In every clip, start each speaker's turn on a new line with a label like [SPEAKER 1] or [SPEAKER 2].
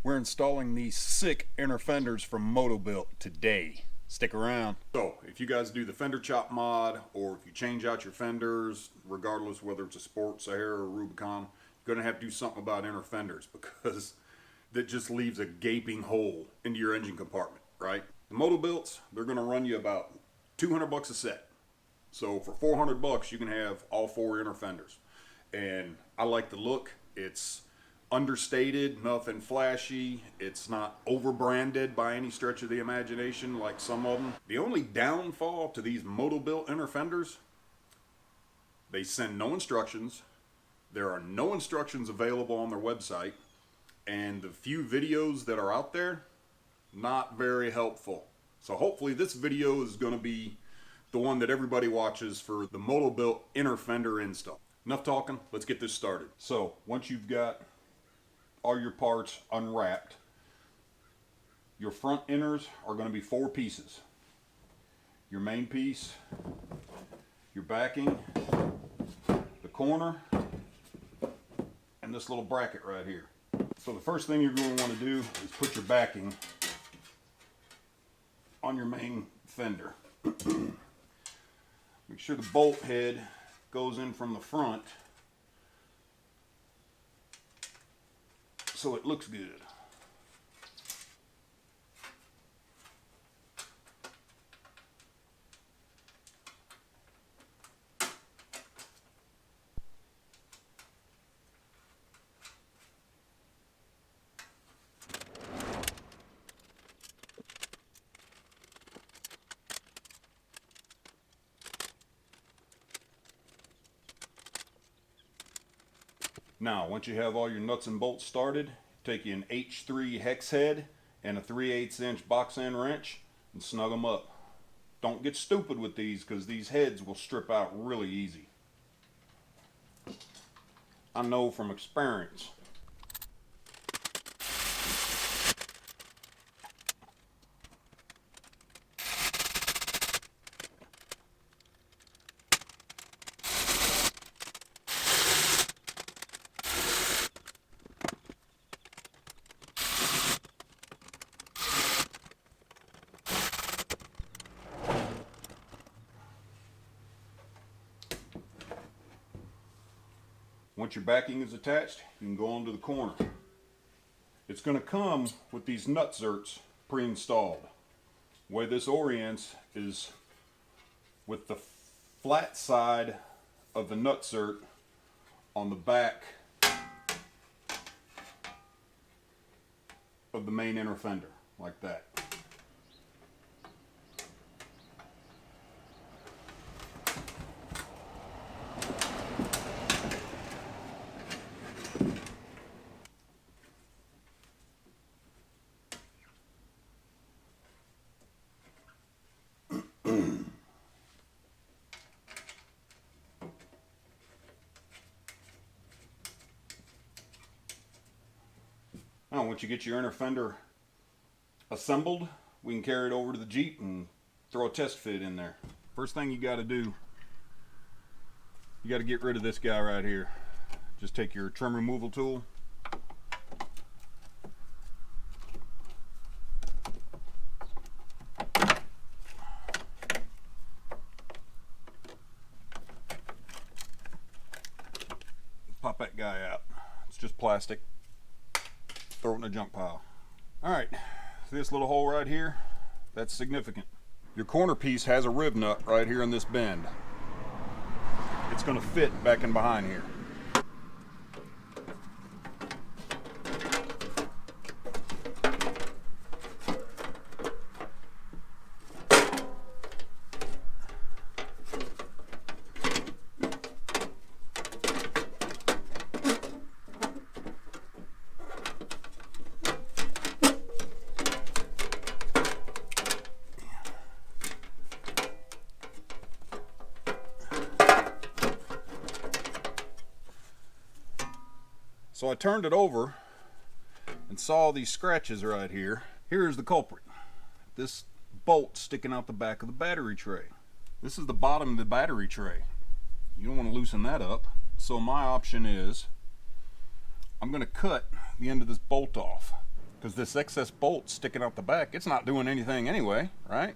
[SPEAKER 1] We're installing these sick inner fenders from Motobilt today. Stick around. So, if you guys do the fender chop mod, or if you change out your fenders, regardless whether it's a Sport, Sahara, or Rubicon, you're going to have to do something about inner fenders because that just leaves a gaping hole into your engine compartment, right? The Motobilts, they're going to run you about 200 bucks a set. So for 400 bucks, you can have all four inner fenders. And I like the look. It's understated, nothing flashy. It's not over branded by any stretch of the imagination like some of them. The only downfall to these Motobilt inner fenders, they send no instructions. There are no instructions available on their website. And the few videos that are out there, not very helpful. So hopefully this video is going to be the one that everybody watches for the Motobilt inner fender install. Enough talking, let's get this started. So once you've got all your parts unwrapped, your front inners are going to be 4 pieces. Your main piece, your backing, the corner, and this little bracket right here. So the first thing you're going to want to do is put your backing on your main fender. Make sure the bolt head goes in from the front so it looks good. Now, once you have all your nuts and bolts started, take you an H3 hex head and a 3/8 inch box end wrench and snug them up. Don't get stupid with these because these heads will strip out really easy. I know from experience. Once your backing is attached, you can go onto the corner. It's going to come with these nutzerts pre-installed. The way this orients is with the flat side of the nutsert on the back of the main inner fender, like that. Now, once you get your inner fender assembled, we can carry it over to the Jeep and throw a test fit in there. First thing you got to do, you got to get rid of this guy right here. Just take your trim removal tool, pop that guy out. It's just plastic. Throw it in a junk pile. Alright, this little hole right here, that's significant. Your corner piece has a rib nut right here in this bend. It's going to fit back in behind here. So I turned it over and saw these scratches right here. Here's the culprit. This bolt sticking out the back of the battery tray. This is the bottom of the battery tray. You don't want to loosen that up. So my option is I'm going to cut the end of this bolt off. because this excess bolt sticking out the back, it's not doing anything anyway, right?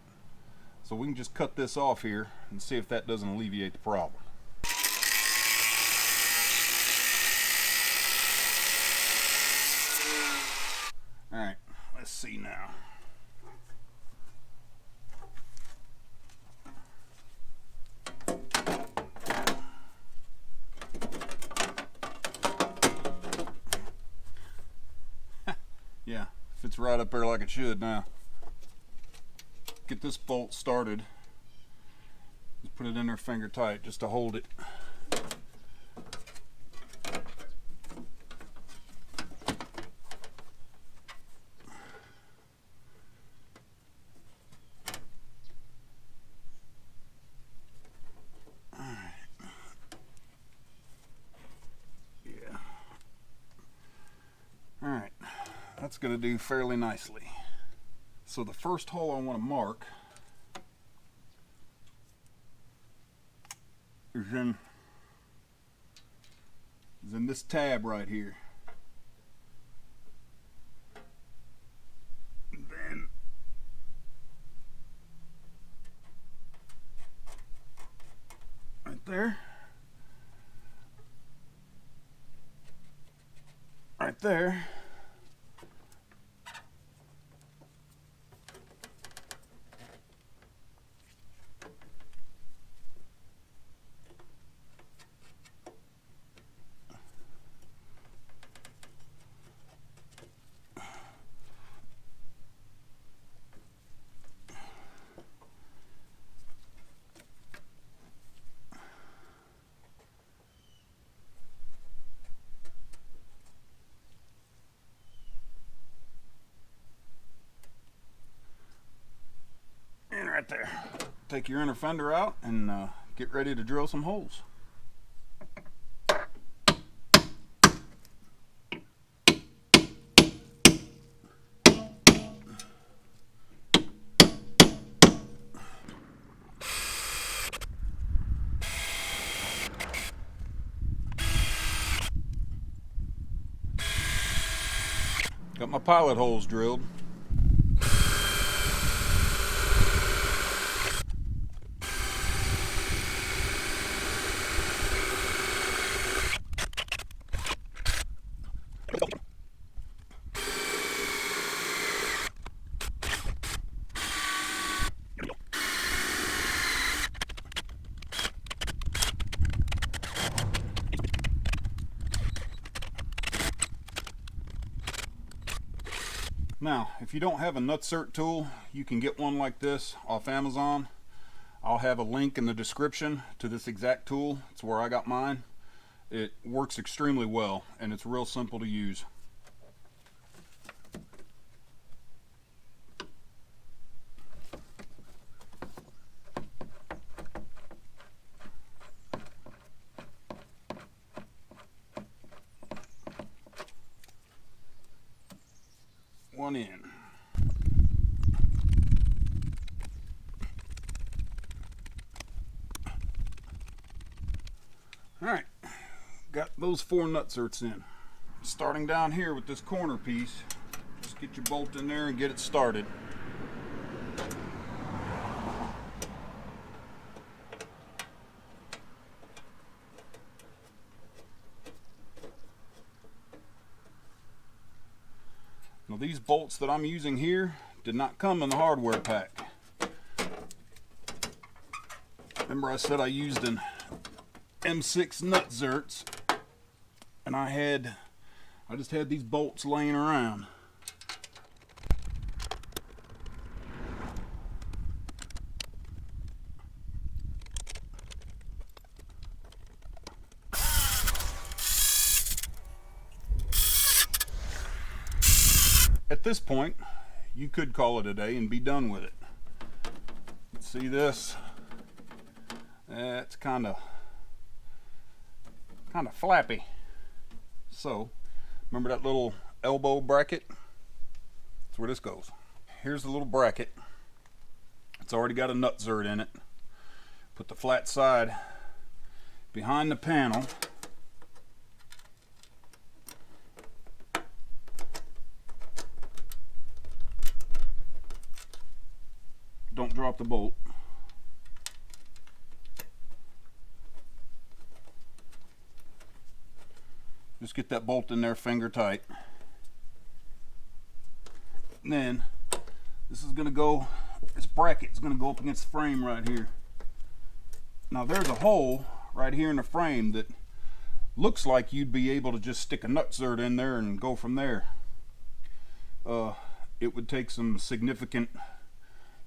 [SPEAKER 1] So we can just cut this off here and see if that doesn't alleviate the problem. All right, let's see now. Yeah, fits right up there like it should now. Get this bolt started. Just put it in there finger tight just to hold it. Alright, that's going to do fairly nicely. So the first hole I want to mark is in this tab right here. And then right there. Right there. Right there. Take your inner fender out and get ready to drill some holes. Got my pilot holes drilled. Now, if you don't have a nutsert tool, you can get one like this off Amazon. I'll have a link in the description to this exact tool. It's where I got mine. It works extremely well and it's real simple to use. One in. Alright, got those 4 nutserts in. Starting down here with this corner piece, just get your bolt in there and get it started. Now these bolts that I'm using here did not come in the hardware pack. Remember I said I used an M6 nutzerts, and I just had these bolts laying around. At this point, you could call it a day and be done with it. See this? It's kind of flappy. So, remember that little elbow bracket? That's where this goes. Here's the little bracket. It's already got a nutsert in it. Put the flat side behind the panel. not drop the bolt. Just get that bolt in there finger tight. And then this is going to go, this bracket is going to go up against the frame right here. Now there's a hole right here in the frame that looks like you'd be able to just stick a nutzert in there and go from there. It would take some significant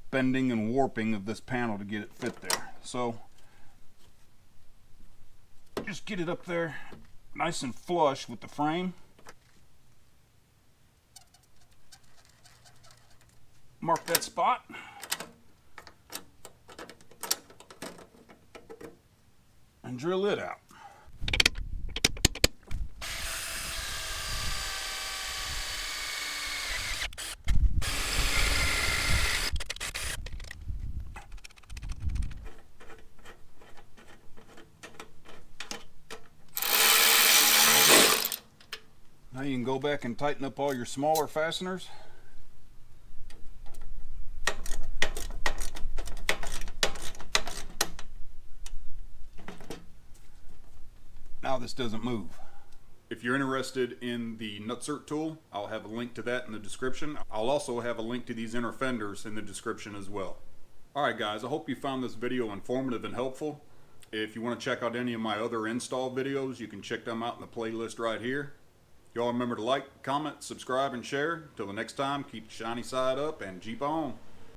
[SPEAKER 1] bending and warping of this panel to get it fit there. So just get it up there nice and flush with the frame. Mark that spot. And drill it out. Now you can go back and tighten up all your smaller fasteners. Now this doesn't move. If you're interested in the nutsert tool, I'll have a link to that in the description. I'll also have a link to these inner fenders in the description as well. Alright guys, I hope you found this video informative and helpful. If you want to check out any of my other install videos, you can check them out in the playlist right here. Y'all remember to like, comment, subscribe, and share. Till the next time, keep the shiny side up and Jeep on.